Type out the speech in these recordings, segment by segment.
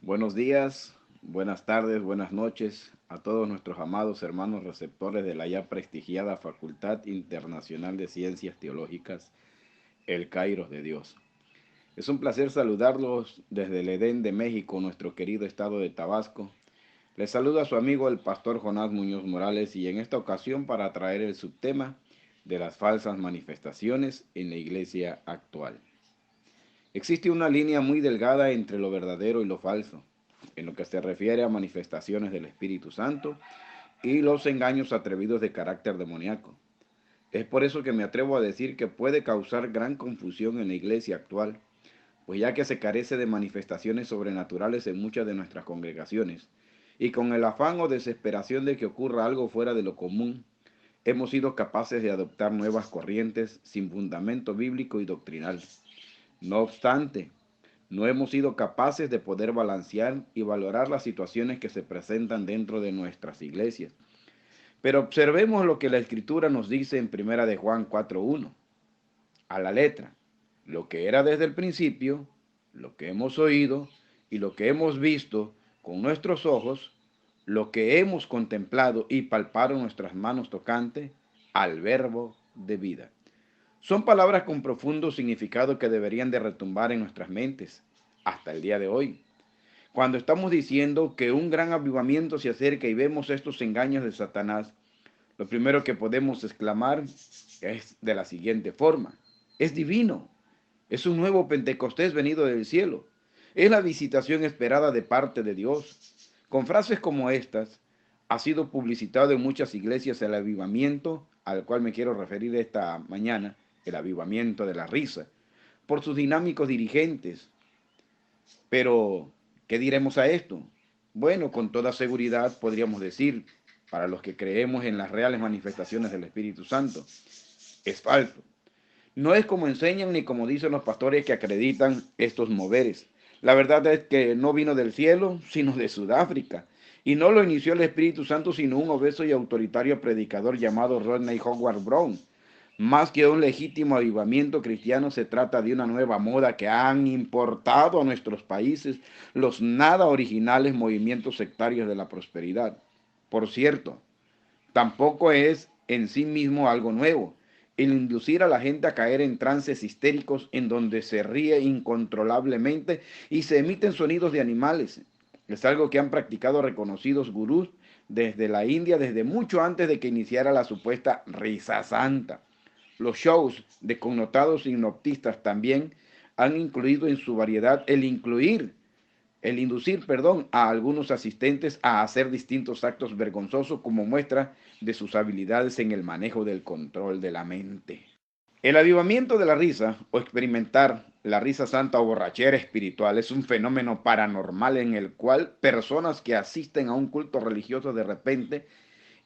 Buenos días, buenas tardes, buenas noches a todos nuestros amados hermanos receptores de la ya prestigiada Facultad Internacional de Ciencias Teológicas, el Kairos de Dios. Es un placer saludarlos desde el Edén de México, nuestro querido estado de Tabasco. Les saluda su amigo el pastor Jonás Muñoz Morales y en esta ocasión para traer el subtema de las falsas manifestaciones en la iglesia actual. Existe una línea muy delgada entre lo verdadero y lo falso, en lo que se refiere a manifestaciones del Espíritu Santo y los engaños atrevidos de carácter demoníaco. Es por eso que me atrevo a decir que puede causar gran confusión en la iglesia actual, pues ya que se carece de manifestaciones sobrenaturales en muchas de nuestras congregaciones, y con el afán o desesperación de que ocurra algo fuera de lo común, hemos sido capaces de adoptar nuevas corrientes sin fundamento bíblico y doctrinal. No obstante, no hemos sido capaces de poder balancear y valorar las situaciones que se presentan dentro de nuestras iglesias. Pero observemos lo que la Escritura nos dice en Primera de Juan 4:1, a la letra. Lo que era desde el principio, lo que hemos oído y lo que hemos visto con nuestros ojos, lo que hemos contemplado y palparon nuestras manos tocante al verbo de vida. Son palabras con profundo significado que deberían de retumbar en nuestras mentes hasta el día de hoy. Cuando estamos diciendo que un gran avivamiento se acerca y vemos estos engaños de Satanás, lo primero que podemos exclamar es de la siguiente forma: es divino, es un nuevo Pentecostés venido del cielo, es la visitación esperada de parte de Dios. Con frases como estas, ha sido publicitado en muchas iglesias el avivamiento al cual me quiero referir esta mañana, el avivamiento de la risa, por sus dinámicos dirigentes. Pero, ¿qué diremos a esto? Bueno, con toda seguridad podríamos decir, para los que creemos en las reales manifestaciones del Espíritu Santo, es falso. No es como enseñan ni como dicen los pastores que acreditan estos moveres. La verdad es que no vino del cielo, sino de Sudáfrica. Y no lo inició el Espíritu Santo, sino un obeso y autoritario predicador llamado Rodney Howard Brown. Más que un legítimo avivamiento cristiano, se trata de una nueva moda que han importado a nuestros países los nada originales movimientos sectarios de la prosperidad. Por cierto, tampoco es en sí mismo algo nuevo. El inducir a la gente a caer en trances histéricos en donde se ríe incontrolablemente y se emiten sonidos de animales. Es algo que han practicado reconocidos gurús desde la India desde mucho antes de que iniciara la supuesta risa santa. Los shows de connotados hipnotistas también han incluido en su variedad el inducir, a algunos asistentes a hacer distintos actos vergonzosos como muestra de sus habilidades en el manejo del control de la mente. El avivamiento de la risa o experimentar la risa santa o borrachera espiritual es un fenómeno paranormal en el cual personas que asisten a un culto religioso de repente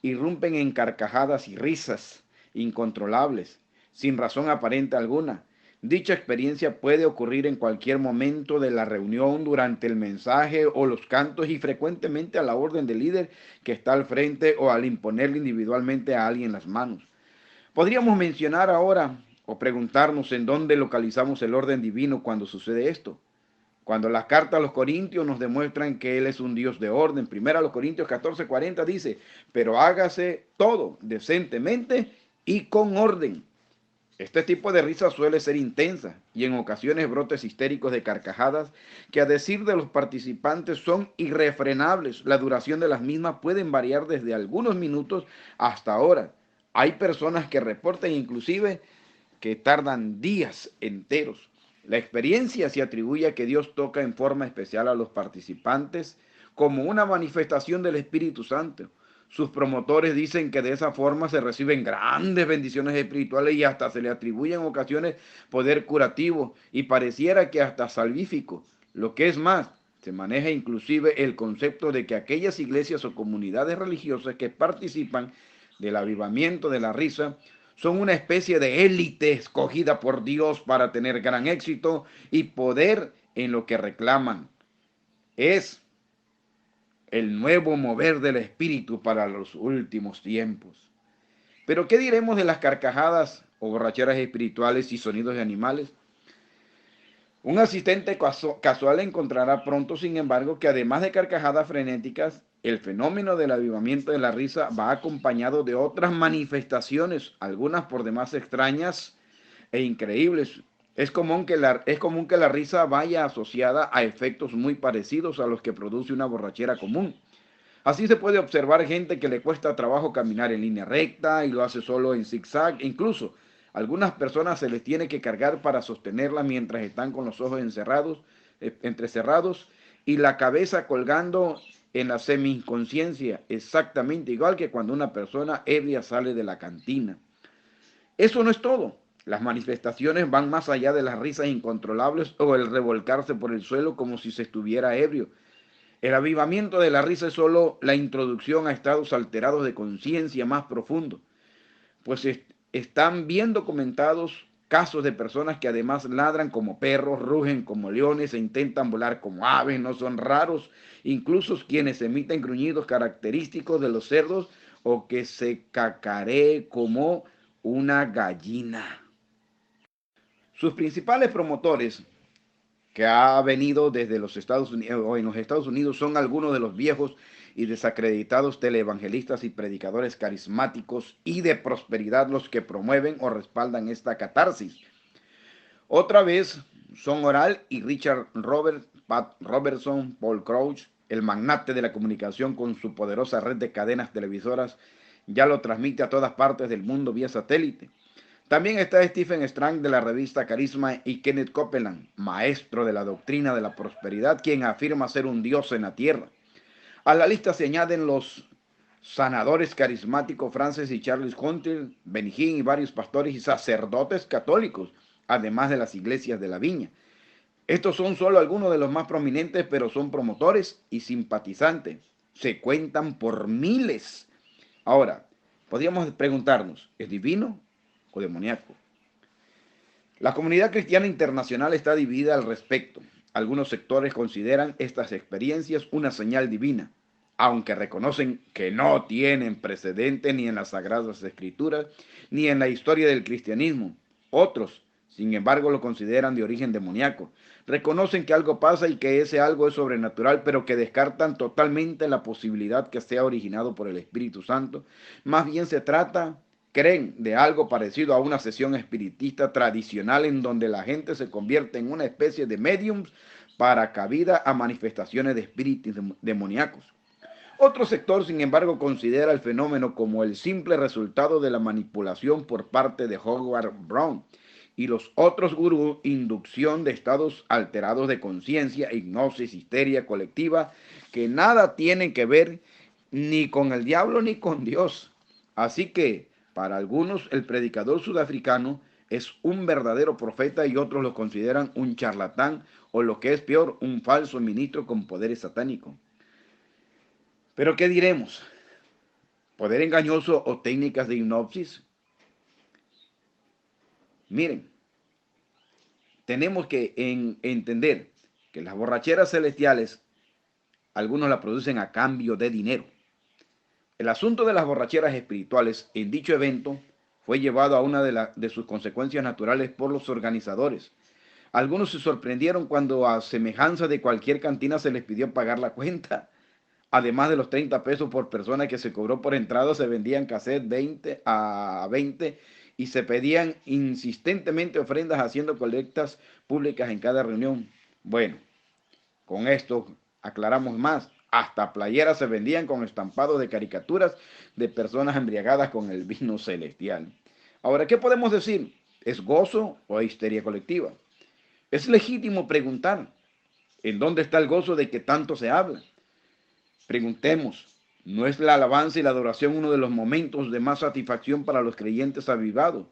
irrumpen en carcajadas y risas incontrolables, sin razón aparente alguna. Dicha experiencia puede ocurrir en cualquier momento de la reunión, durante el mensaje o los cantos y frecuentemente a la orden del líder que está al frente o al imponerle individualmente a alguien las manos. Podríamos mencionar ahora o preguntarnos en dónde localizamos el orden divino cuando sucede esto. Cuando las cartas a los Corintios nos demuestran que Él es un Dios de orden. Primero a los Corintios 14:40 dice, pero hágase todo decentemente y con orden. Este tipo de risa suele ser intensa y en ocasiones brotes histéricos de carcajadas que a decir de los participantes son irrefrenables. La duración de las mismas pueden variar desde algunos minutos hasta horas. Hay personas que reportan inclusive que tardan días enteros. La experiencia se atribuye a que Dios toca en forma especial a los participantes como una manifestación del Espíritu Santo. Sus promotores dicen que de esa forma se reciben grandes bendiciones espirituales y hasta se le atribuye en ocasiones poder curativo y pareciera que hasta salvífico. Lo que es más, se maneja inclusive el concepto de que aquellas iglesias o comunidades religiosas que participan del avivamiento de la risa son una especie de élite escogida por Dios para tener gran éxito y poder en lo que reclaman. Es el nuevo mover del espíritu para los últimos tiempos. Pero ¿qué diremos de las carcajadas o borracheras espirituales y sonidos de animales? Un asistente casual encontrará pronto, sin embargo, que además de carcajadas frenéticas, el fenómeno del avivamiento de la risa va acompañado de otras manifestaciones, algunas por demás extrañas e increíbles. Es común que la risa vaya asociada a efectos muy parecidos a los que produce una borrachera común. Así se puede observar gente que le cuesta trabajo caminar en línea recta y lo hace solo en zigzag. Incluso algunas personas se les tiene que cargar para sostenerla mientras están con los ojos entrecerrados y la cabeza colgando en la semi-inconsciencia, exactamente igual que cuando una persona ebria sale de la cantina. Eso no es todo. Las manifestaciones van más allá de las risas incontrolables o el revolcarse por el suelo como si se estuviera ebrio. El avivamiento de la risa es solo la introducción a estados alterados de conciencia más profundos, pues están bien documentados casos de personas que además ladran como perros, rugen como leones e intentan volar como aves. No son raros incluso quienes emiten gruñidos característicos de los cerdos o que se cacaree como una gallina. Sus principales promotores, que ha venido desde los Estados Unidos o en los Estados Unidos, son algunos de los viejos y desacreditados televangelistas y predicadores carismáticos y de prosperidad los que promueven o respaldan esta catarsis. Otra vez son Oral y Richard Robert, Pat Robertson, Paul Crouch, el magnate de la comunicación con su poderosa red de cadenas televisoras, ya lo transmite a todas partes del mundo vía satélite. También está Stephen Strang de la revista Carisma y Kenneth Copeland, maestro de la doctrina de la prosperidad, quien afirma ser un dios en la tierra. A la lista se añaden los sanadores carismáticos Francis y Charles Hunter, Benny Hinn y varios pastores y sacerdotes católicos, además de las iglesias de la viña. Estos son solo algunos de los más prominentes, pero son promotores y simpatizantes. Se cuentan por miles. Ahora, podríamos preguntarnos, ¿es divino o demoníaco? La comunidad cristiana internacional está dividida al respecto. Algunos sectores consideran estas experiencias una señal divina, aunque reconocen que no tienen precedente ni en las Sagradas Escrituras ni en la historia del cristianismo. Otros, sin embargo, lo consideran de origen demoníaco. Reconocen que algo pasa y que ese algo es sobrenatural, pero que descartan totalmente la posibilidad que sea originado por el Espíritu Santo. Más bien creen de algo parecido a una sesión espiritista tradicional en donde la gente se convierte en una especie de mediums para cabida a manifestaciones de espíritus demoníacos. Otro sector, sin embargo, considera el fenómeno como el simple resultado de la manipulación por parte de Howard Brown y los otros gurús, inducción de estados alterados de conciencia, hipnosis, histeria colectiva, que nada tienen que ver ni con el diablo ni con Dios. Así que, para algunos, el predicador sudafricano es un verdadero profeta y otros lo consideran un charlatán o, lo que es peor, un falso ministro con poderes satánicos. Pero ¿qué diremos? ¿Poder engañoso o técnicas de hipnosis? Miren, tenemos que entender que las borracheras celestiales, algunos las producen a cambio de dinero. El asunto de las borracheras espirituales en dicho evento fue llevado a una de sus consecuencias naturales por los organizadores. Algunos se sorprendieron cuando a semejanza de cualquier cantina se les pidió pagar la cuenta. Además de los 30 pesos por persona que se cobró por entrada, se vendían cassettes 20 a 20 y se pedían insistentemente ofrendas haciendo colectas públicas en cada reunión. Bueno, con esto aclaramos más. Hasta playeras se vendían con estampados de caricaturas de personas embriagadas con el vino celestial. Ahora, ¿qué podemos decir? ¿Es gozo o histeria colectiva? Es legítimo preguntar, ¿en dónde está el gozo de que tanto se habla? Preguntemos, ¿no es la alabanza y la adoración uno de los momentos de más satisfacción para los creyentes avivados?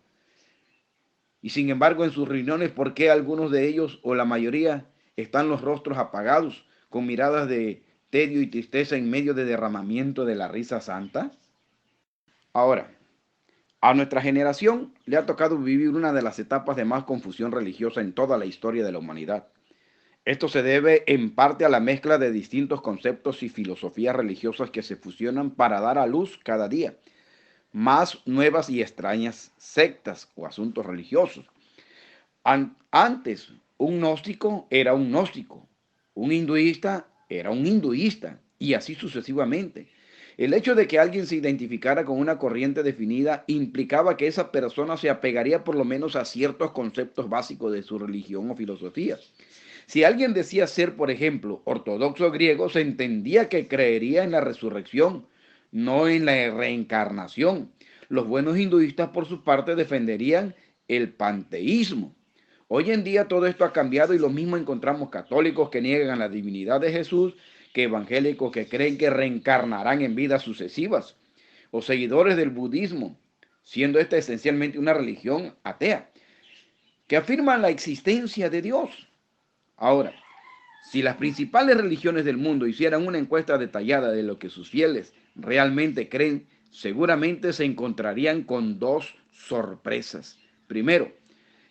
Y sin embargo, en sus reuniones, ¿por qué algunos de ellos o la mayoría están los rostros apagados, con miradas de tedio y tristeza en medio de derramamiento de la risa santa? Ahora, a nuestra generación le ha tocado vivir una de las etapas de más confusión religiosa en toda la historia de la humanidad. Esto se debe en parte a la mezcla de distintos conceptos y filosofías religiosas que se fusionan para dar a luz cada día más nuevas y extrañas sectas o asuntos religiosos. Antes Un gnóstico era un gnóstico, un hinduista era un hinduista, y así sucesivamente. El hecho de que alguien se identificara con una corriente definida implicaba que esa persona se apegaría por lo menos a ciertos conceptos básicos de su religión o filosofía. Si alguien decía ser, por ejemplo, ortodoxo griego, se entendía que creería en la resurrección, no en la reencarnación. Los buenos hinduistas, por su parte, defenderían el panteísmo. Hoy en día todo esto ha cambiado y lo mismo encontramos católicos que niegan la divinidad de Jesús, que evangélicos que creen que reencarnarán en vidas sucesivas, o seguidores del budismo, siendo esta esencialmente una religión atea, que afirman la existencia de Dios. Ahora, si las principales religiones del mundo hicieran una encuesta detallada de lo que sus fieles realmente creen, seguramente se encontrarían con dos sorpresas. Primero,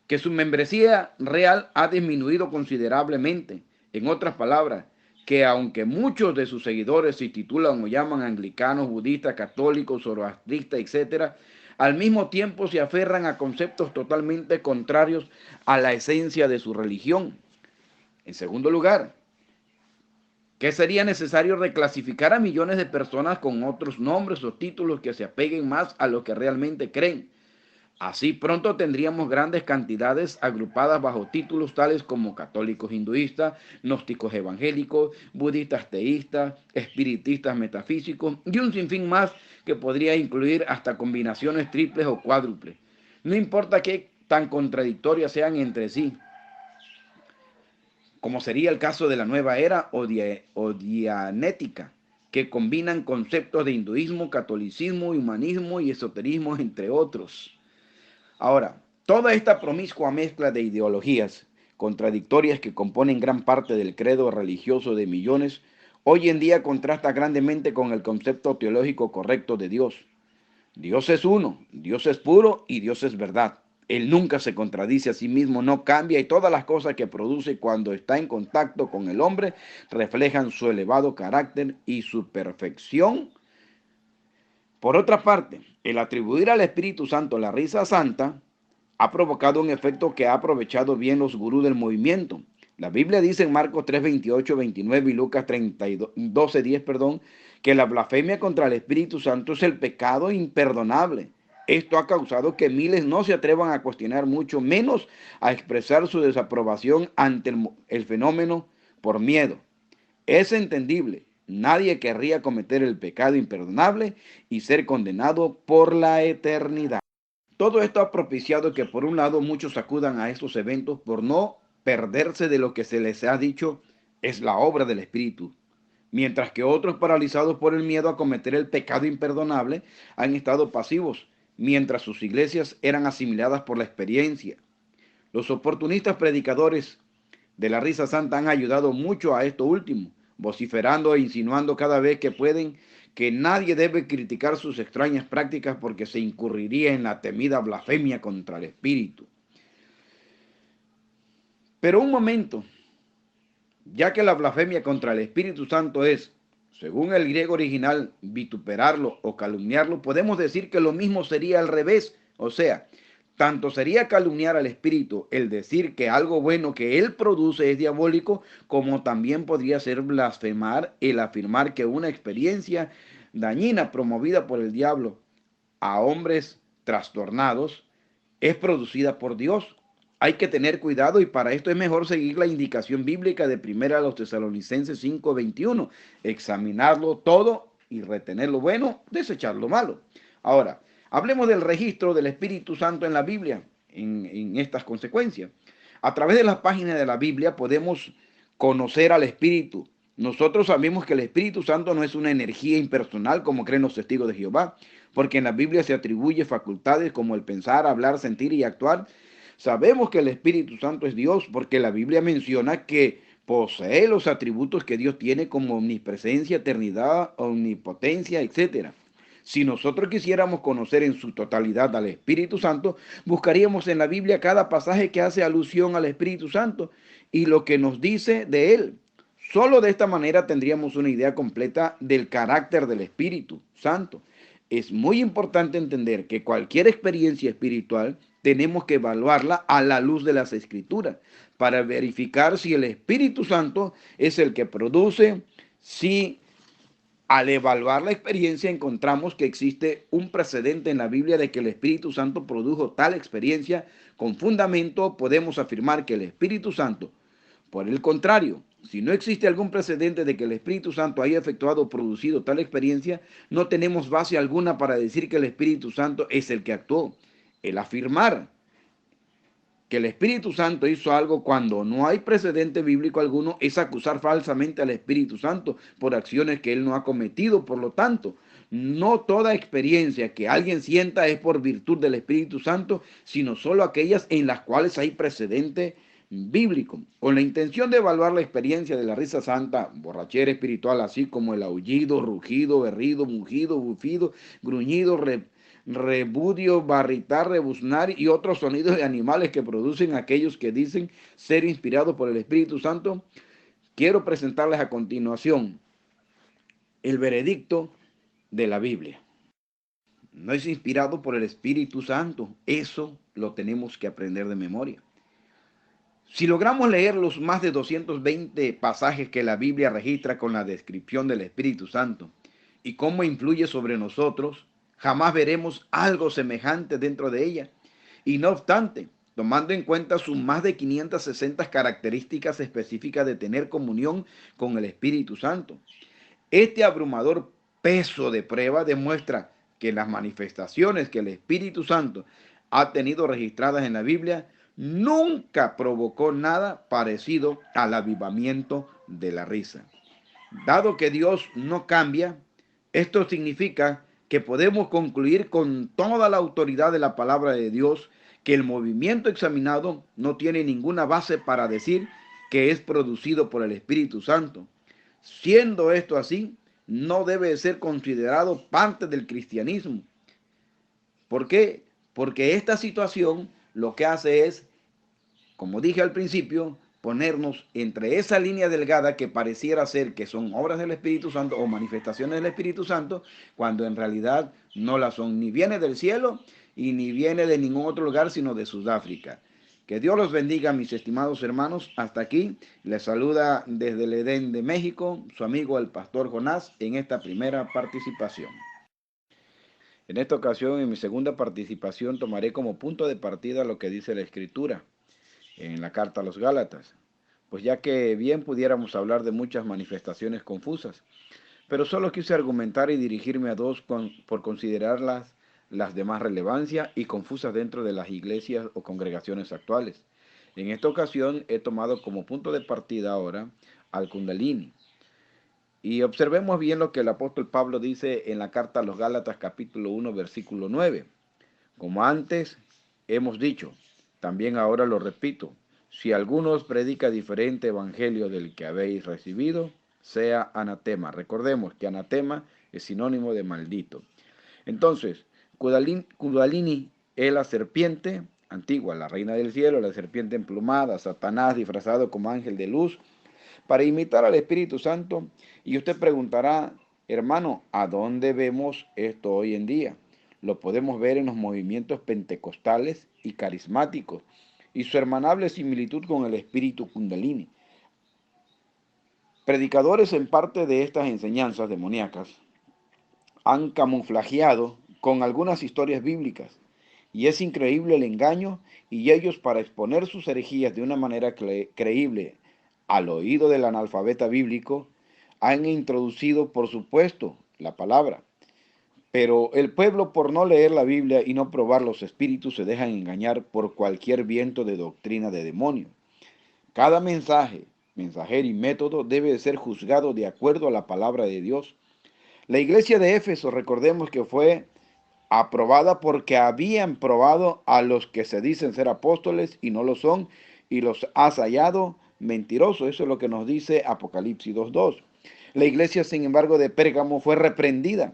que su membresía real ha disminuido considerablemente. En otras palabras, que aunque muchos de sus seguidores se titulan o llaman anglicanos, budistas, católicos, zoroastristas, etc., al mismo tiempo se aferran a conceptos totalmente contrarios a la esencia de su religión. En segundo lugar, que sería necesario reclasificar a millones de personas con otros nombres o títulos que se apeguen más a lo que realmente creen. Así pronto tendríamos grandes cantidades agrupadas bajo títulos tales como católicos hinduistas, gnósticos evangélicos, budistas teístas, espiritistas metafísicos y un sinfín más que podría incluir hasta combinaciones triples o cuádruples. No importa qué tan contradictorias sean entre sí, como sería el caso de la nueva era o dianética, que combinan conceptos de hinduismo, catolicismo, humanismo y esoterismo, entre otros. Ahora, toda esta promiscua mezcla de ideologías contradictorias que componen gran parte del credo religioso de millones, hoy en día contrasta grandemente con el concepto teológico correcto de Dios. Dios es uno, Dios es puro y Dios es verdad. Él nunca se contradice a sí mismo, no cambia y todas las cosas que produce cuando está en contacto con el hombre reflejan su elevado carácter y su perfección. Por otra parte, el atribuir al Espíritu Santo la risa santa ha provocado un efecto que ha aprovechado bien los gurús del movimiento. La Biblia dice en Marcos 3, 28, 29 y Lucas 12, 10, que la blasfemia contra el Espíritu Santo es el pecado imperdonable. Esto ha causado que miles no se atrevan a cuestionar, mucho menos a expresar su desaprobación ante el fenómeno por miedo. Es entendible. Nadie querría cometer el pecado imperdonable y ser condenado por la eternidad. Todo esto ha propiciado que por un lado muchos acudan a estos eventos por no perderse de lo que se les ha dicho es la obra del Espíritu, mientras que otros, paralizados por el miedo a cometer el pecado imperdonable, han estado pasivos, mientras sus iglesias eran asimiladas por la experiencia. Los oportunistas predicadores de la risa santa han ayudado mucho a esto último, vociferando e insinuando cada vez que pueden que nadie debe criticar sus extrañas prácticas porque se incurriría en la temida blasfemia contra el Espíritu. Pero un momento, ya que la blasfemia contra el Espíritu Santo es, según el griego original, vituperarlo o calumniarlo, podemos decir que lo mismo sería al revés, o sea, tanto sería calumniar al Espíritu el decir que algo bueno que Él produce es diabólico, como también podría ser blasfemar el afirmar que una experiencia dañina promovida por el diablo a hombres trastornados es producida por Dios. Hay que tener cuidado y para esto es mejor seguir la indicación bíblica de 1 Tesalonicenses 5:21, examinarlo todo y retener lo bueno, desechar lo malo. Ahora, hablemos del registro del Espíritu Santo en la Biblia, en estas consecuencias. A través de las páginas de la Biblia podemos conocer al Espíritu. Nosotros sabemos que el Espíritu Santo no es una energía impersonal como creen los testigos de Jehová, porque en la Biblia se atribuye facultades como el pensar, hablar, sentir y actuar. Sabemos que el Espíritu Santo es Dios porque la Biblia menciona que posee los atributos que Dios tiene como omnipresencia, eternidad, omnipotencia, etcétera. Si nosotros quisiéramos conocer en su totalidad al Espíritu Santo, buscaríamos en la Biblia cada pasaje que hace alusión al Espíritu Santo y lo que nos dice de él. Solo de esta manera tendríamos una idea completa del carácter del Espíritu Santo. Es muy importante entender que cualquier experiencia espiritual tenemos que evaluarla a la luz de las Escrituras para verificar si el Espíritu Santo es el que produce, si al evaluar la experiencia encontramos que existe un precedente en la Biblia de que el Espíritu Santo produjo tal experiencia, con fundamento podemos afirmar que el Espíritu Santo, por el contrario, si no existe algún precedente de que el Espíritu Santo haya efectuado o producido tal experiencia, no tenemos base alguna para decir que el Espíritu Santo es el que actuó. El afirmar que el Espíritu Santo hizo algo cuando no hay precedente bíblico alguno es acusar falsamente al Espíritu Santo por acciones que él no ha cometido. Por lo tanto, no toda experiencia que alguien sienta es por virtud del Espíritu Santo, sino solo aquellas en las cuales hay precedente bíblico. Con la intención de evaluar la experiencia de la risa santa, borrachera espiritual, así como el aullido, rugido, berrido, mugido, bufido, gruñido, rebudio, barritar, rebuznar y otros sonidos de animales que producen aquellos que dicen ser inspirados por el Espíritu Santo, quiero presentarles a continuación el veredicto de la Biblia. No es inspirado por el Espíritu Santo. Eso lo tenemos que aprender de memoria. Si logramos leer los más de 220 pasajes que la Biblia registra con la descripción del Espíritu Santo y cómo influye sobre nosotros, jamás veremos algo semejante dentro de ella. Y no obstante, tomando en cuenta sus más de 560 características específicas de tener comunión con el Espíritu Santo, este abrumador peso de prueba demuestra que las manifestaciones que el Espíritu Santo ha tenido registradas en la Biblia nunca provocó nada parecido al avivamiento de la risa. Dado que Dios no cambia, esto significa que podemos concluir con toda la autoridad de la palabra de Dios que el movimiento examinado no tiene ninguna base para decir que es producido por el Espíritu Santo. Siendo esto así, no debe ser considerado parte del cristianismo. ¿Por qué? Porque esta situación lo que hace es, como dije al principio, ponernos entre esa línea delgada que pareciera ser que son obras del Espíritu Santo o manifestaciones del Espíritu Santo, cuando en realidad no las son. Ni viene del cielo y ni viene de ningún otro lugar, sino de Sudáfrica. Que Dios los bendiga, mis estimados hermanos. Hasta aquí les saluda desde el Edén de México su amigo el pastor Jonás en esta primera participación. En esta ocasión, en mi segunda participación, tomaré como punto de partida lo que dice la Escritura en la carta a los Gálatas, pues ya que bien pudiéramos hablar de muchas manifestaciones confusas, pero solo quise argumentar y dirigirme a dos por considerarlas las de más relevancia y confusas dentro de las iglesias o congregaciones actuales. En esta ocasión he tomado como punto de partida ahora al Kundalini. Y observemos bien lo que el apóstol Pablo dice en la carta a los Gálatas capítulo 1 versículo 9. Como antes hemos dicho, también ahora lo repito, si alguno os predica diferente evangelio del que habéis recibido, sea anatema. Recordemos que anatema es sinónimo de maldito. Entonces, Kundalini es la serpiente antigua, la reina del cielo, la serpiente emplumada, Satanás disfrazado como ángel de luz, para imitar al Espíritu Santo. Y usted preguntará, hermano, ¿a dónde vemos esto hoy en día? Lo podemos ver en los movimientos pentecostales y carismáticos y su hermanable similitud con el espíritu Kundalini. Predicadores en parte de estas enseñanzas demoníacas han camuflajeado con algunas historias bíblicas y es increíble el engaño y ellos para exponer sus herejías de una manera creíble al oído del analfabeta bíblico han introducido, por supuesto, la palabra. Pero el pueblo, por no leer la Biblia y no probar los espíritus, se dejan engañar por cualquier viento de doctrina de demonio. Cada mensaje, mensajero y método debe ser juzgado de acuerdo a la palabra de Dios. La iglesia de Éfeso, recordemos que fue aprobada porque habían probado a los que se dicen ser apóstoles y no lo son, y los has hallado mentirosos. Eso es lo que nos dice Apocalipsis 2:2. La iglesia, sin embargo, de Pérgamo fue reprendida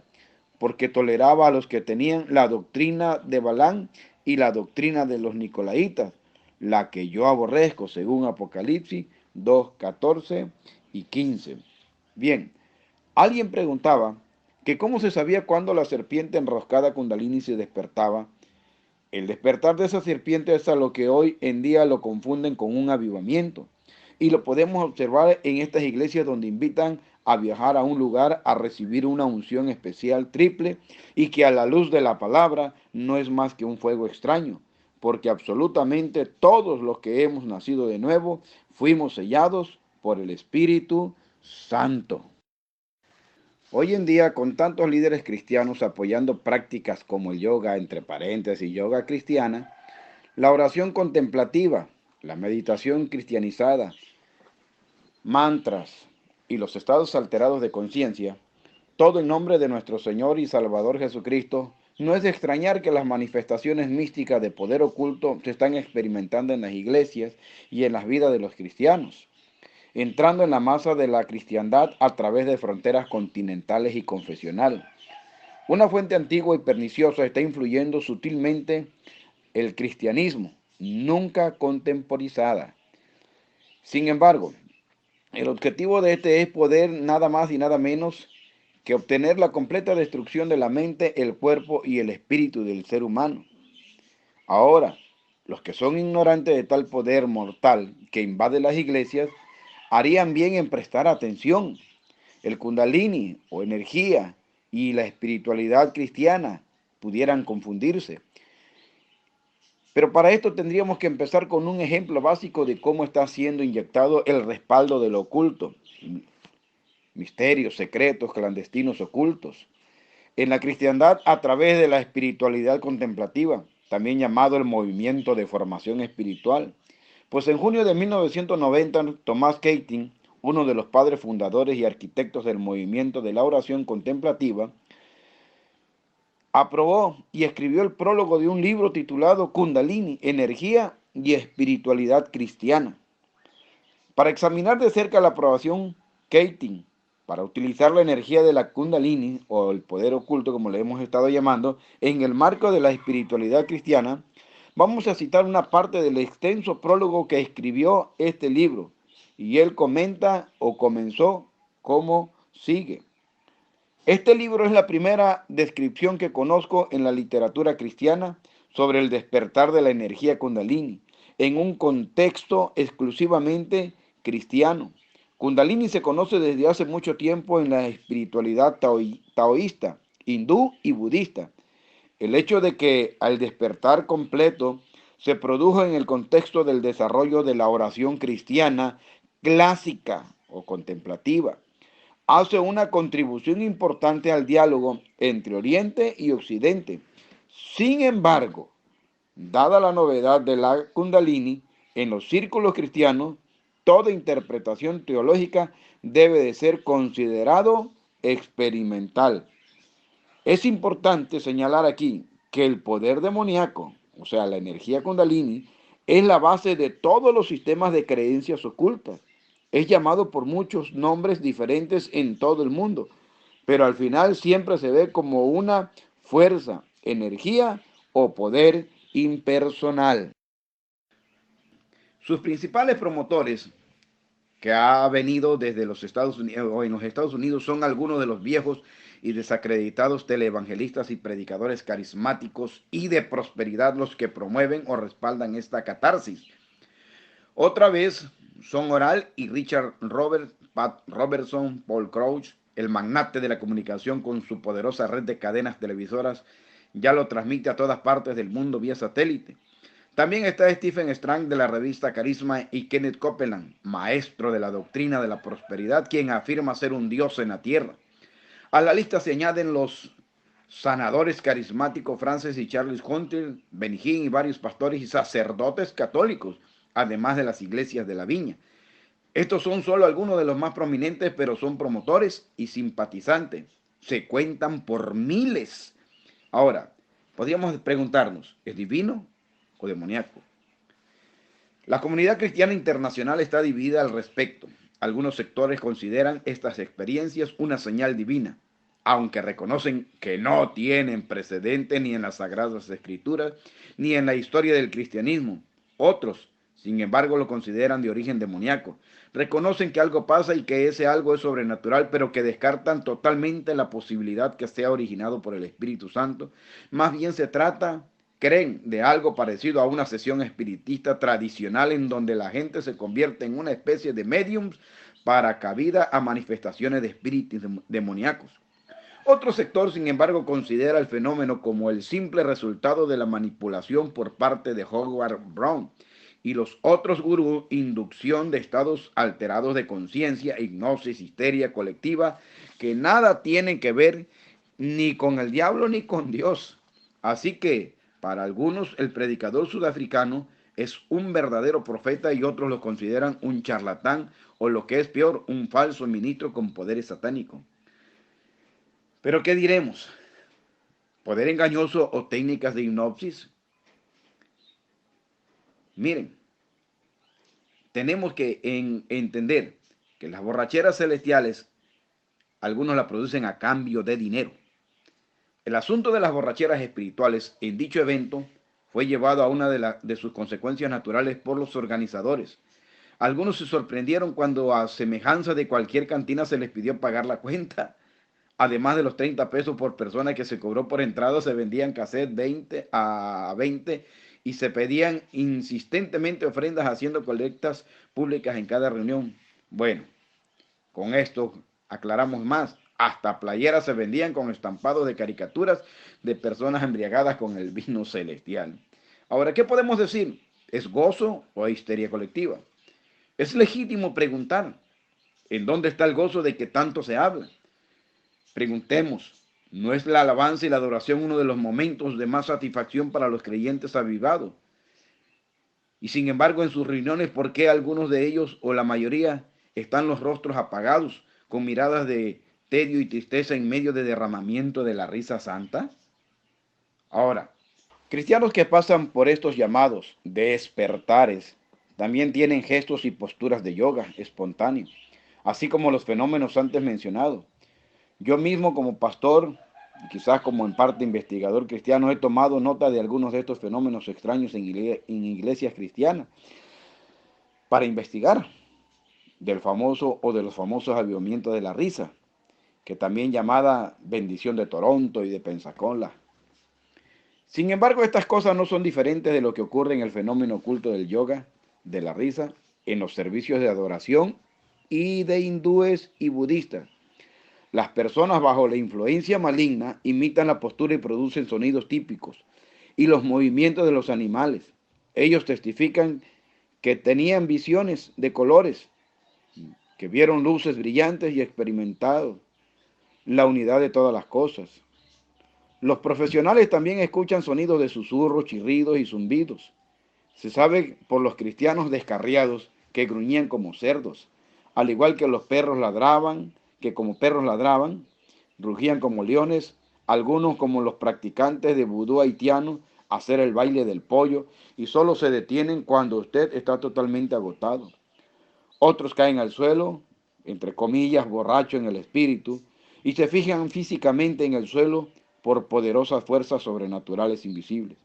porque toleraba a los que tenían la doctrina de Balaam y la doctrina de los Nicolaitas, la que yo aborrezco, según Apocalipsis 2:14 y 15. Bien, alguien preguntaba que cómo se sabía cuándo la serpiente enroscada Kundalini se despertaba El despertar de esa serpiente es a lo que hoy en día lo confunden con un avivamiento. Y lo podemos observar en estas iglesias donde invitan a viajar a un lugar a recibir una unción especial triple y que a la luz de la palabra no es más que un fuego extraño, porque absolutamente todos los que hemos nacido de nuevo fuimos sellados por el Espíritu Santo. Hoy en día, con tantos líderes cristianos apoyando prácticas como el yoga, entre paréntesis, yoga cristiana, la oración contemplativa, la meditación cristianizada, mantras y los estados alterados de conciencia, todo en nombre de nuestro Señor y Salvador Jesucristo, no es de extrañar que las manifestaciones místicas de poder oculto se están experimentando en las iglesias y en las vidas de los cristianos, entrando en la masa de la cristiandad a través de fronteras continentales y confesionales. Una fuente antigua y perniciosa está influyendo sutilmente el cristianismo, nunca contemporizada. Sin embargo, el objetivo de este es poder nada más y nada menos que obtener la completa destrucción de la mente, el cuerpo y el espíritu del ser humano. Ahora, los que son ignorantes de tal poder mortal que invade las iglesias, harían bien en prestar atención. El kundalini o energía y la espiritualidad cristiana pudieran confundirse. Pero para esto tendríamos que empezar con un ejemplo básico de cómo está siendo inyectado el respaldo de lo oculto, misterios, secretos, clandestinos, ocultos, en la cristiandad a través de la espiritualidad contemplativa, también llamado el movimiento de formación espiritual. Pues en junio de 1990, Thomas Keating, uno de los padres fundadores y arquitectos del movimiento de la oración contemplativa, aprobó y escribió el prólogo de un libro titulado Kundalini, Energía y Espiritualidad Cristiana. Para examinar de cerca la aprobación Keating, para utilizar la energía de la Kundalini, o el poder oculto como le hemos estado llamando, en el marco de la espiritualidad cristiana, vamos a citar una parte del extenso prólogo que escribió este libro, y él comenta o comenzó como sigue. Este libro es la primera descripción que conozco en la literatura cristiana sobre el despertar de la energía Kundalini, en un contexto exclusivamente cristiano. Kundalini se conoce desde hace mucho tiempo en la espiritualidad taoísta, hindú y budista. El hecho de que al despertar completo se produjo en el contexto del desarrollo de la oración cristiana clásica o contemplativa hace una contribución importante al diálogo entre Oriente y Occidente. Sin embargo, dada la novedad de la Kundalini, en los círculos cristianos, toda interpretación teológica debe de ser considerado experimental. Es importante señalar aquí que el poder demoníaco, o sea, la energía Kundalini, es la base de todos los sistemas de creencias ocultas. Es llamado por muchos nombres diferentes en todo el mundo, pero al final siempre se ve como una fuerza, energía o poder impersonal. Sus principales promotores, que ha venido desde los Estados Unidos o en los Estados Unidos, son algunos de los viejos y desacreditados televangelistas y predicadores carismáticos y de prosperidad los que promueven o respaldan esta catarsis. Otra vez son Oral y Richard Roberts, Pat Robertson, Paul Crouch, el magnate de la comunicación con su poderosa red de cadenas televisoras, ya lo transmite a todas partes del mundo vía satélite. También está Stephen Strang de la revista Carisma y Kenneth Copeland, maestro de la doctrina de la prosperidad, quien afirma ser un dios en la tierra. A la lista se añaden los sanadores carismáticos Francis y Charles Hunter, Benny Hinn y varios pastores y sacerdotes católicos, además de las iglesias de la viña. Estos son solo algunos de los más prominentes, pero son promotores y simpatizantes. Se cuentan por miles. Ahora, podríamos preguntarnos, ¿es divino o demoníaco? La comunidad cristiana internacional está dividida al respecto. Algunos sectores consideran estas experiencias una señal divina, aunque reconocen que no tienen precedente ni en las Sagradas Escrituras ni en la historia del cristianismo. Otros, sin embargo, lo consideran de origen demoníaco. Reconocen que algo pasa y que ese algo es sobrenatural, pero que descartan totalmente la posibilidad que sea originado por el Espíritu Santo. Más bien se trata creen de algo parecido a una sesión espiritista tradicional en donde la gente se convierte en una especie de mediums para cabida a manifestaciones de espíritus demoníacos. Otro sector, sin embargo, considera el fenómeno como el simple resultado de la manipulación por parte de Howard Brown y los otros gurús, inducción de estados alterados de conciencia, hipnosis, histeria colectiva, que nada tienen que ver ni con el diablo ni con Dios. Así que, para algunos, el predicador sudafricano es un verdadero profeta y otros lo consideran un charlatán o, lo que es peor, un falso ministro con poderes satánicos. Pero ¿qué diremos? ¿Poder engañoso o técnicas de hipnosis? Miren, tenemos que entender que las borracheras celestiales, algunos las producen a cambio de dinero. El asunto de las borracheras espirituales en dicho evento fue llevado a una de sus consecuencias naturales por los organizadores. Algunos se sorprendieron cuando, a semejanza de cualquier cantina, se les pidió pagar la cuenta. Además de los 30 pesos por persona que se cobró por entrada, se vendían cassettes 20 a 20 y se pedían insistentemente ofrendas haciendo colectas públicas en cada reunión. Bueno, con esto aclaramos más. Hasta playeras se vendían con estampados de caricaturas de personas embriagadas con el vino celestial. Ahora, ¿qué podemos decir? ¿Es gozo o histeria colectiva? Es legítimo preguntar, ¿en dónde está el gozo de que tanto se habla? Preguntemos, ¿no es la alabanza y la adoración uno de los momentos de más satisfacción para los creyentes avivados? Y sin embargo, en sus reuniones, ¿por qué algunos de ellos o la mayoría están los rostros apagados, con miradas de tedio y tristeza en medio de derramamiento de la risa santa? Ahora, cristianos que pasan por estos llamados despertares también tienen gestos y posturas de yoga espontáneo, así como los fenómenos antes mencionados. Yo mismo, como pastor, y quizás como en parte investigador cristiano, he tomado nota de algunos de estos fenómenos extraños en iglesias cristianas para investigar del famoso o de los famosos avivamientos de la risa, que también llamada bendición de Toronto y de Pensacola. Sin embargo, estas cosas no son diferentes de lo que ocurre en el fenómeno oculto del yoga, de la risa, en los servicios de adoración y de hindúes y budistas. Las personas bajo la influencia maligna imitan la postura y producen sonidos típicos y los movimientos de los animales. Ellos testifican que tenían visiones de colores, que vieron luces brillantes y experimentaron la unidad de todas las cosas. Los profesionales también escuchan sonidos de susurros, chirridos y zumbidos. Se sabe por los cristianos descarriados que gruñían como cerdos, al igual que los perros ladraban, que como perros ladraban, rugían como leones, algunos como los practicantes de vudú haitiano, hacer el baile del pollo, y solo se detienen cuando usted está totalmente agotado. Otros caen al suelo, entre comillas, borracho en el espíritu, y se fijan físicamente en el suelo por poderosas fuerzas sobrenaturales invisibles.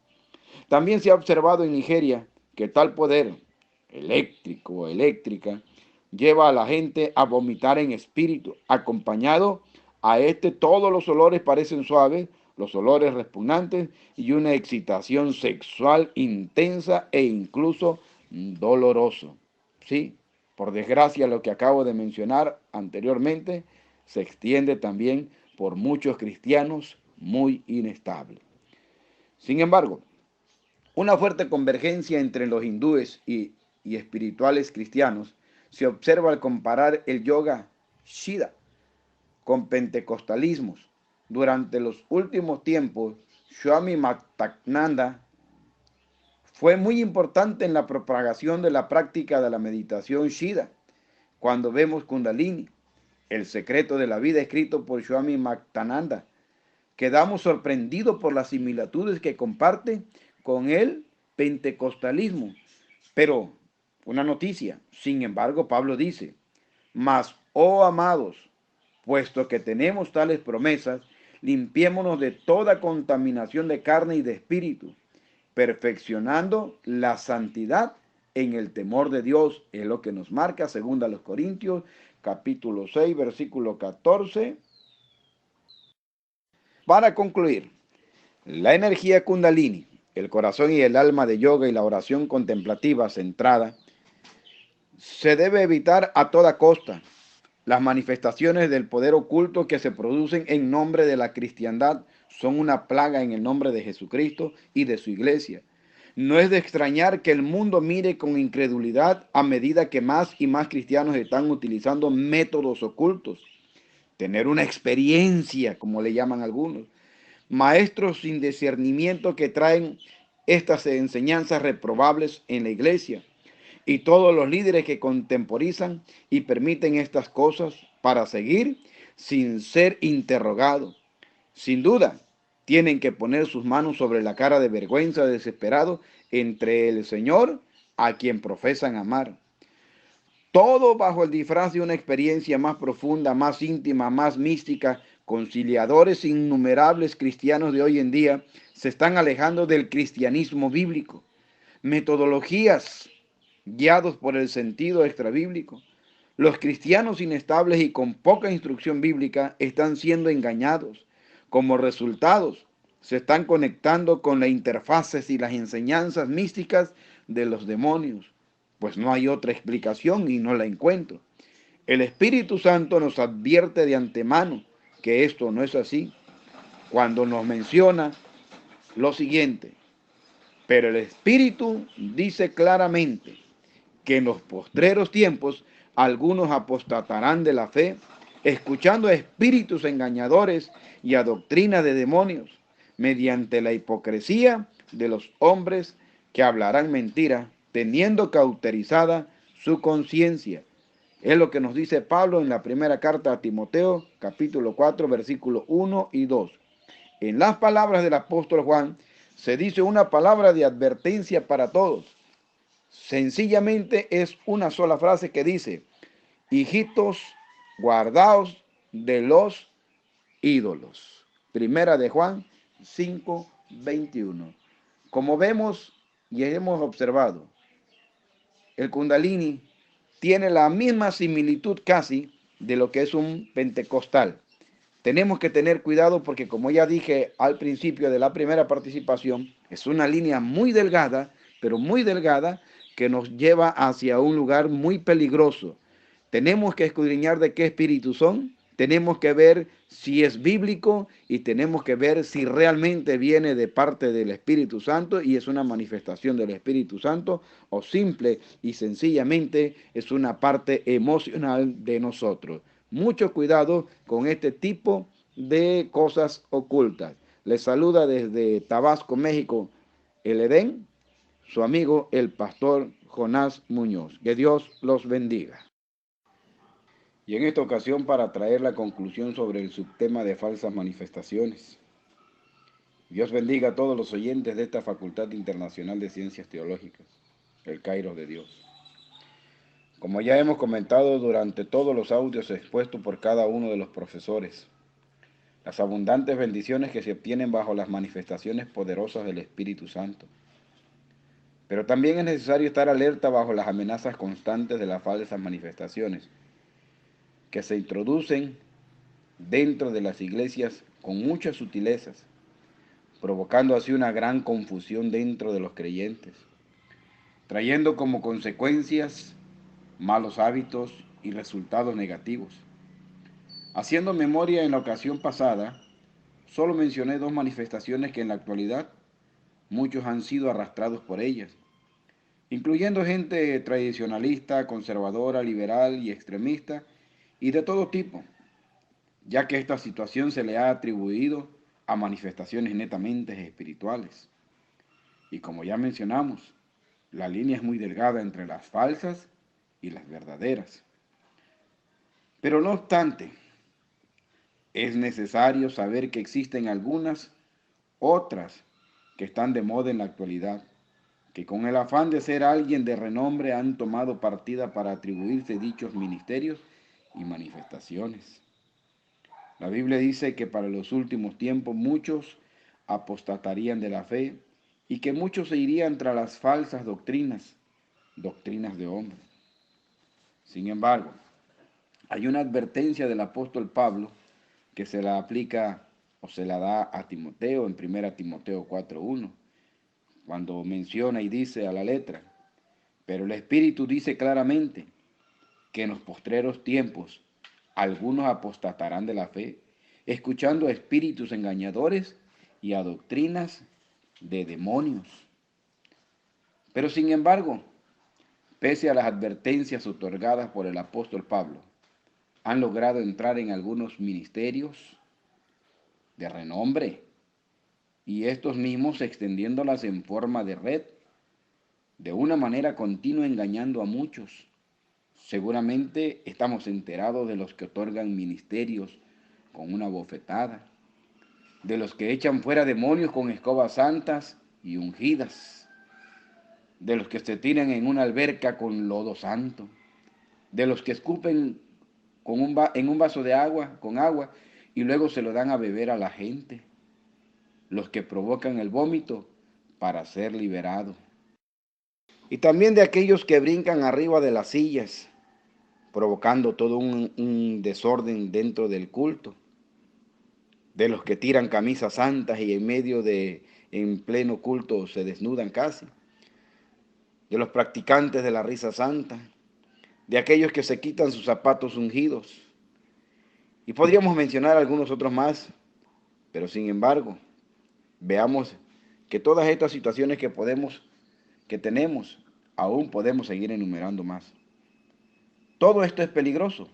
También se ha observado en Nigeria que tal poder eléctrico o eléctrica lleva a la gente a vomitar en espíritu. Acompañado a todos los olores parecen suaves, los olores repugnantes y una excitación sexual intensa e incluso doloroso. Sí, por desgracia, lo que acabo de mencionar anteriormente se extiende también por muchos cristianos muy inestables. Sin embargo, una fuerte convergencia entre los hindúes y espirituales cristianos se observa al comparar el yoga Siddha con pentecostalismos. Durante los últimos tiempos, Swami Bhaktananda fue muy importante en la propagación de la práctica de la meditación Siddha. Cuando vemos Kundalini, el secreto de la vida escrito por Swami Bhaktananda, quedamos sorprendidos por las similitudes que comparte con el pentecostalismo. Pero, una noticia, sin embargo, Pablo dice, mas, oh amados, puesto que tenemos tales promesas, limpiémonos de toda contaminación de carne y de espíritu, perfeccionando la santidad en el temor de Dios, es lo que nos marca 2 Corintios, capítulo 6, versículo 14. Para concluir, la energía Kundalini el corazón y el alma de yoga y la oración contemplativa centrada, se debe evitar a toda costa las manifestaciones del poder oculto que se producen en nombre de la cristiandad. Son una plaga en el nombre de Jesucristo y de su iglesia. No es de extrañar que el mundo mire con incredulidad a medida que más y más cristianos están utilizando métodos ocultos. Tener una experiencia, como le llaman algunos. Maestros sin discernimiento que traen estas enseñanzas reprobables en la iglesia. Y todos los líderes que contemporizan y permiten estas cosas para seguir sin ser interrogados. Sin duda, tienen que poner sus manos sobre la cara de vergüenza desesperado entre el Señor a quien profesan amar. Todo bajo el disfraz de una experiencia más profunda, más íntima, más mística. Conciliadores innumerables cristianos de hoy en día se están alejando del cristianismo bíblico. Metodologías guiados por el sentido extrabíblico. Los cristianos inestables y con poca instrucción bíblica están siendo engañados. Como resultados, se están conectando con las interfaces y las enseñanzas místicas de los demonios, pues no hay otra explicación y no la encuentro. El Espíritu Santo nos advierte de antemano que esto no es así, cuando nos menciona lo siguiente: pero el Espíritu dice claramente que en los postreros tiempos algunos apostatarán de la fe, escuchando a espíritus engañadores y a doctrina de demonios, mediante la hipocresía de los hombres que hablarán mentira, teniendo cauterizada su conciencia. Es lo que nos dice Pablo en la primera carta a Timoteo, capítulo 4, versículos 1 y 2. En las palabras del apóstol Juan se dice una palabra de advertencia para todos. Sencillamente es una sola frase que dice: hijitos, guardaos de los ídolos. Primera de Juan 5:21. Como vemos y hemos observado, el Kundalini tiene la misma similitud casi de lo que es un pentecostal. Tenemos que tener cuidado porque, como ya dije al principio de la primera participación, es una línea muy delgada, pero muy delgada, que nos lleva hacia un lugar muy peligroso. Tenemos que escudriñar de qué espíritus son, tenemos que ver si es bíblico y tenemos que ver si realmente viene de parte del Espíritu Santo y es una manifestación del Espíritu Santo, o simple y sencillamente es una parte emocional de nosotros. Mucho cuidado con este tipo de cosas ocultas. Les saluda desde Tabasco, México, el Edén, su amigo el pastor Jonás Muñoz. Que Dios los bendiga. Y en esta ocasión, para traer la conclusión sobre el subtema de falsas manifestaciones. Dios bendiga a todos los oyentes de esta Facultad Internacional de Ciencias Teológicas, el Kairos de Dios. Como ya hemos comentado durante todos los audios expuestos por cada uno de los profesores, las abundantes bendiciones que se obtienen bajo las manifestaciones poderosas del Espíritu Santo. Pero también es necesario estar alerta bajo las amenazas constantes de las falsas manifestaciones que se introducen dentro de las iglesias con muchas sutilezas, provocando así una gran confusión dentro de los creyentes, trayendo como consecuencias malos hábitos y resultados negativos. Haciendo memoria, en la ocasión pasada, solo mencioné dos manifestaciones que en la actualidad muchos han sido arrastrados por ellas, incluyendo gente tradicionalista, conservadora, liberal y extremista, y de todo tipo, ya que esta situación se le ha atribuido a manifestaciones netamente espirituales. Y como ya mencionamos, la línea es muy delgada entre las falsas y las verdaderas. Pero no obstante, es necesario saber que existen algunas otras que están de moda en la actualidad, que con el afán de ser alguien de renombre han tomado partida para atribuirse dichos ministerios y manifestaciones. La Biblia dice que para los últimos tiempos muchos apostatarían de la fe y que muchos se irían tras las falsas doctrinas, doctrinas de hombres. Sin embargo, hay una advertencia del apóstol Pablo que se la aplica o se la da a Timoteo en 1 Timoteo 4:1, cuando menciona y dice a la letra, pero el Espíritu dice claramente que en los postreros tiempos algunos apostatarán de la fe, escuchando a espíritus engañadores y a doctrinas de demonios. Pero sin embargo, pese a las advertencias otorgadas por el apóstol Pablo, han logrado entrar en algunos ministerios de renombre y estos mismos extendiéndolas en forma de red, de una manera continua engañando a muchos. Seguramente estamos enterados de los que otorgan ministerios con una bofetada, de los que echan fuera demonios con escobas santas y ungidas, de los que se tiran en una alberca con lodo santo, de los que escupen en un vaso de agua, con agua, y luego se lo dan a beber a la gente, los que provocan el vómito para ser liberados. Y también de aquellos que brincan arriba de las sillas, provocando todo un desorden dentro del culto, de los que tiran camisas santas y en pleno culto se desnudan casi, de los practicantes de la risa santa, de aquellos que se quitan sus zapatos ungidos. Y podríamos mencionar algunos otros más, pero sin embargo, veamos que todas estas situaciones que tenemos, aún podemos seguir enumerando más. Todo esto es peligroso,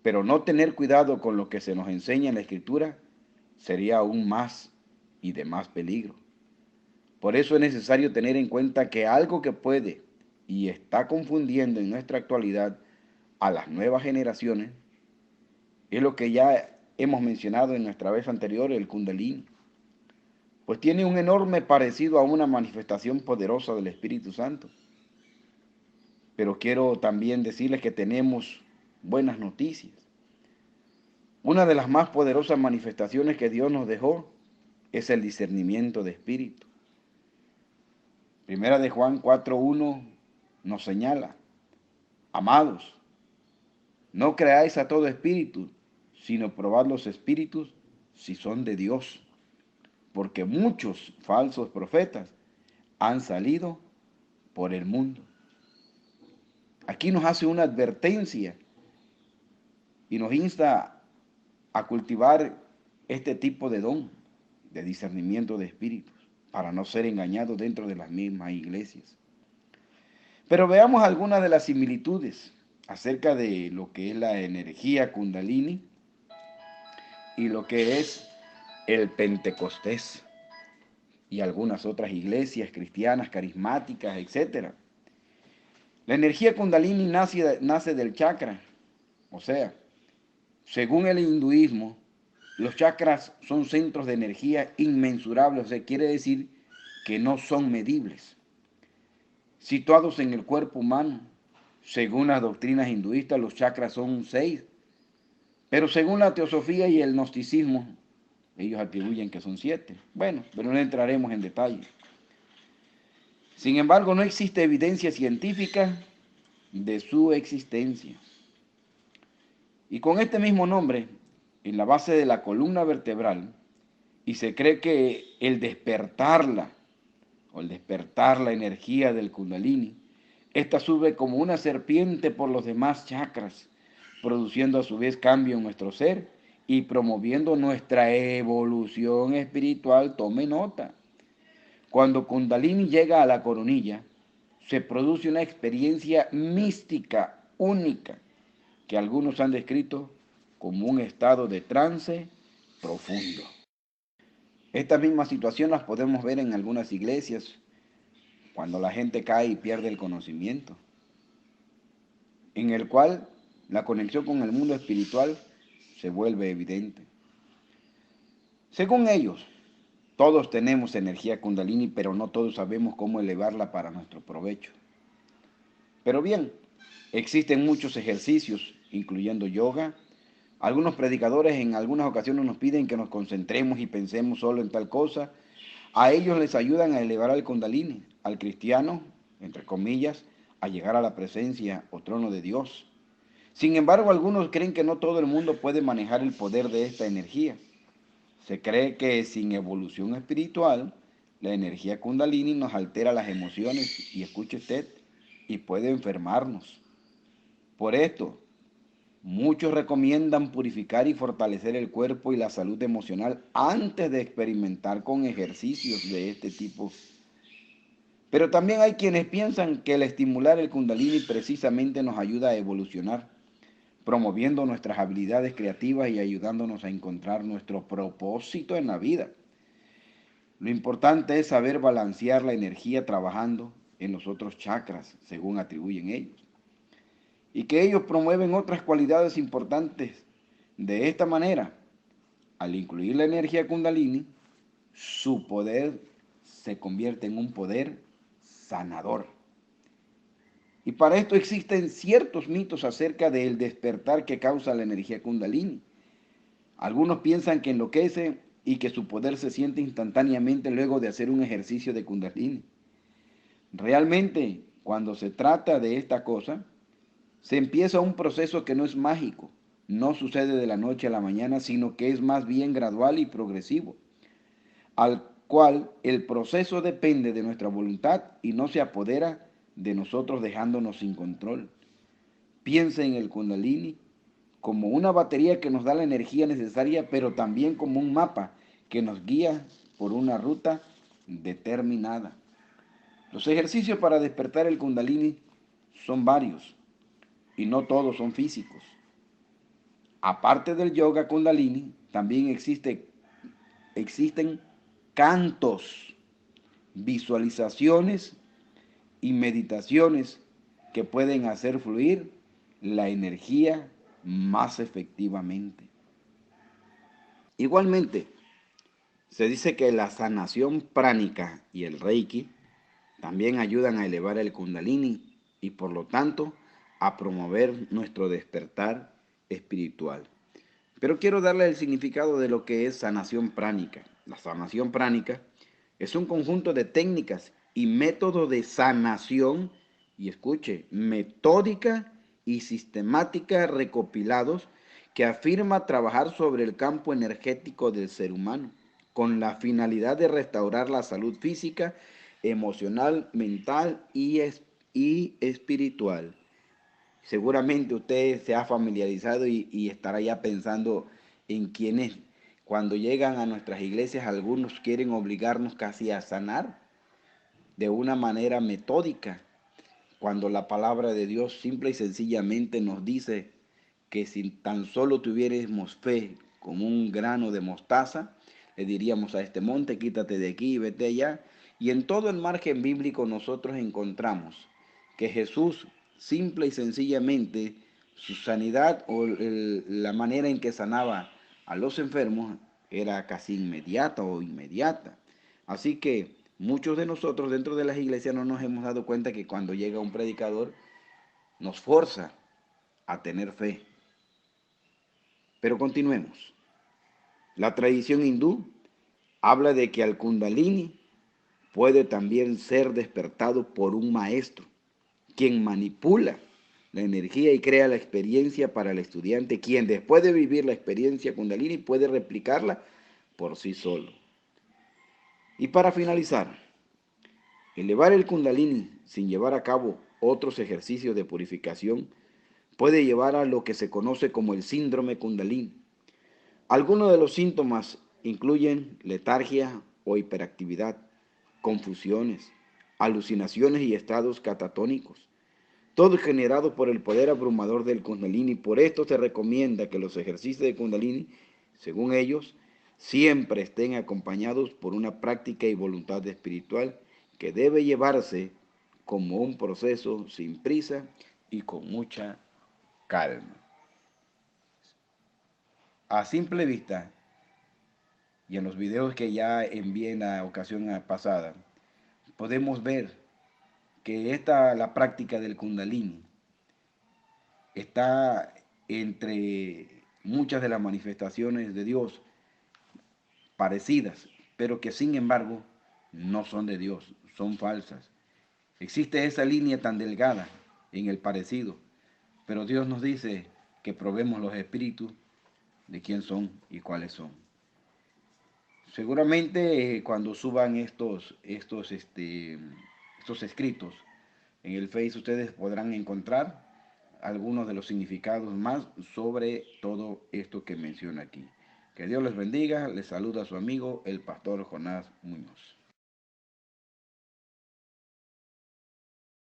pero no tener cuidado con lo que se nos enseña en la Escritura sería aún más y de más peligro. Por eso es necesario tener en cuenta que algo que puede y está confundiendo en nuestra actualidad a las nuevas generaciones es lo que ya hemos mencionado en nuestra vez anterior, el Kundalini. Pues tiene un enorme parecido a una manifestación poderosa del Espíritu Santo. Pero quiero también decirles que tenemos buenas noticias. Una de las más poderosas manifestaciones que Dios nos dejó es el discernimiento de espíritu. Primera de Juan 4:1 nos señala, amados, no creáis a todo espíritu, sino probad los espíritus si son de Dios, porque muchos falsos profetas han salido por el mundo. Aquí nos hace una advertencia y nos insta a cultivar este tipo de don de discernimiento de espíritus para no ser engañados dentro de las mismas iglesias. Pero veamos algunas de las similitudes acerca de lo que es la energía Kundalini y lo que es el Pentecostés y algunas otras iglesias cristianas, carismáticas, etc. La energía Kundalini nace del chakra, o sea, según el hinduismo, los chakras son centros de energía inmensurables, o sea, quiere decir que no son medibles, situados en el cuerpo humano. Según las doctrinas hinduistas, los chakras son 6, pero según la teosofía y el gnosticismo, ellos atribuyen que son 7. Bueno, pero no entraremos en detalle. Sin embargo, no existe evidencia científica de su existencia. Y con este mismo nombre, en la base de la columna vertebral, y se cree que el despertar la energía del Kundalini, esta sube como una serpiente por los demás chakras, produciendo a su vez cambio en nuestro ser y promoviendo nuestra evolución espiritual. Tome nota. Cuando Kundalini llega a la coronilla, se produce una experiencia mística única que algunos han descrito como un estado de trance profundo. Esta misma situación las podemos ver en algunas iglesias, cuando la gente cae y pierde el conocimiento, en el cual la conexión con el mundo espiritual se vuelve evidente. Según ellos, todos tenemos energía Kundalini, pero no todos sabemos cómo elevarla para nuestro provecho. Pero bien, existen muchos ejercicios, incluyendo yoga. Algunos predicadores en algunas ocasiones nos piden que nos concentremos y pensemos solo en tal cosa. A ellos les ayudan a elevar al Kundalini, al cristiano, entre comillas, a llegar a la presencia o trono de Dios. Sin embargo, algunos creen que no todo el mundo puede manejar el poder de esta energía. Se cree que sin evolución espiritual, La energía Kundalini nos altera las emociones y escuche usted, y puede enfermarnos. Por esto, muchos recomiendan purificar y fortalecer el cuerpo y la salud emocional antes de experimentar con ejercicios de este tipo. Pero también hay quienes piensan que el estimular el Kundalini precisamente nos ayuda a evolucionar, promoviendo nuestras habilidades creativas y ayudándonos a encontrar nuestro propósito en la vida. Lo importante es saber balancear la energía trabajando en los otros chakras, según atribuyen ellos, y que ellos promueven otras cualidades importantes. De esta manera, al incluir la energía Kundalini, su poder se convierte en un poder sanador. Y para esto existen ciertos mitos acerca del despertar que causa la energía Kundalini. Algunos piensan que enloquece y que su poder se siente instantáneamente luego de hacer un ejercicio de Kundalini. Realmente, cuando se trata de esta cosa, se empieza un proceso que no es mágico, no sucede de la noche a la mañana, sino que es más bien gradual y progresivo, al cual el proceso depende de nuestra voluntad y no se apodera de nosotros dejándonos sin control. Piensa en el Kundalini como una batería que nos da la energía necesaria, pero también como un mapa que nos guía por una ruta determinada. Los ejercicios para despertar el Kundalini son varios y no todos son físicos. Aparte del yoga Kundalini, también existen cantos, visualizaciones y meditaciones que pueden hacer fluir la energía más efectivamente. Igualmente, se dice que la sanación pránica y el Reiki también ayudan a elevar el Kundalini y por lo tanto a promover nuestro despertar espiritual. Pero quiero darle el significado de lo que es sanación pránica. La sanación pránica es un conjunto de técnicas y métodos de sanación, y escuche, metódica y sistemática recopilados que afirma trabajar sobre el campo energético del ser humano, con la finalidad de restaurar la salud física, emocional, mental y espiritual. Seguramente usted se ha familiarizado y estará ya pensando en quienes, cuando llegan a nuestras iglesias, algunos quieren obligarnos casi a sanar de una manera metódica, cuando la palabra de Dios simple y sencillamente nos dice que si tan solo tuviéramos fe como un grano de mostaza, le diríamos a este monte, quítate de aquí y vete allá. Y en todo el margen bíblico nosotros encontramos que Jesús simple y sencillamente su sanidad o la manera en que sanaba a los enfermos era casi inmediata o inmediata. Así que muchos de nosotros dentro de las iglesias no nos hemos dado cuenta que cuando llega un predicador nos forza a tener fe. Pero continuemos. La tradición hindú habla de que al Kundalini puede también ser despertado por un maestro, quien manipula la energía y crea la experiencia para el estudiante, quien después de vivir la experiencia Kundalini puede replicarla por sí solo. Y para finalizar, elevar el Kundalini sin llevar a cabo otros ejercicios de purificación puede llevar a lo que se conoce como el síndrome Kundalini. Algunos de los síntomas incluyen letargia o hiperactividad, confusiones, alucinaciones y estados catatónicos. Todo generado por el poder abrumador del Kundalini. Por esto se recomienda que los ejercicios de Kundalini, según ellos, siempre estén acompañados por una práctica y voluntad espiritual que debe llevarse como un proceso sin prisa y con mucha calma. A simple vista, y en los videos que ya envié en la ocasión pasada, podemos ver que la práctica del Kundalini está entre muchas de las manifestaciones de Dios parecidas, pero que sin embargo no son de Dios, son falsas. Existe esa línea tan delgada en el parecido, pero Dios nos dice que probemos los espíritus de quién son y cuáles son. Seguramente cuando suban estos escritos en el Face, ustedes podrán encontrar algunos de los significados más sobre todo esto que menciona aquí. Que Dios les bendiga. Les saluda a su amigo, el pastor Jonás Muñoz.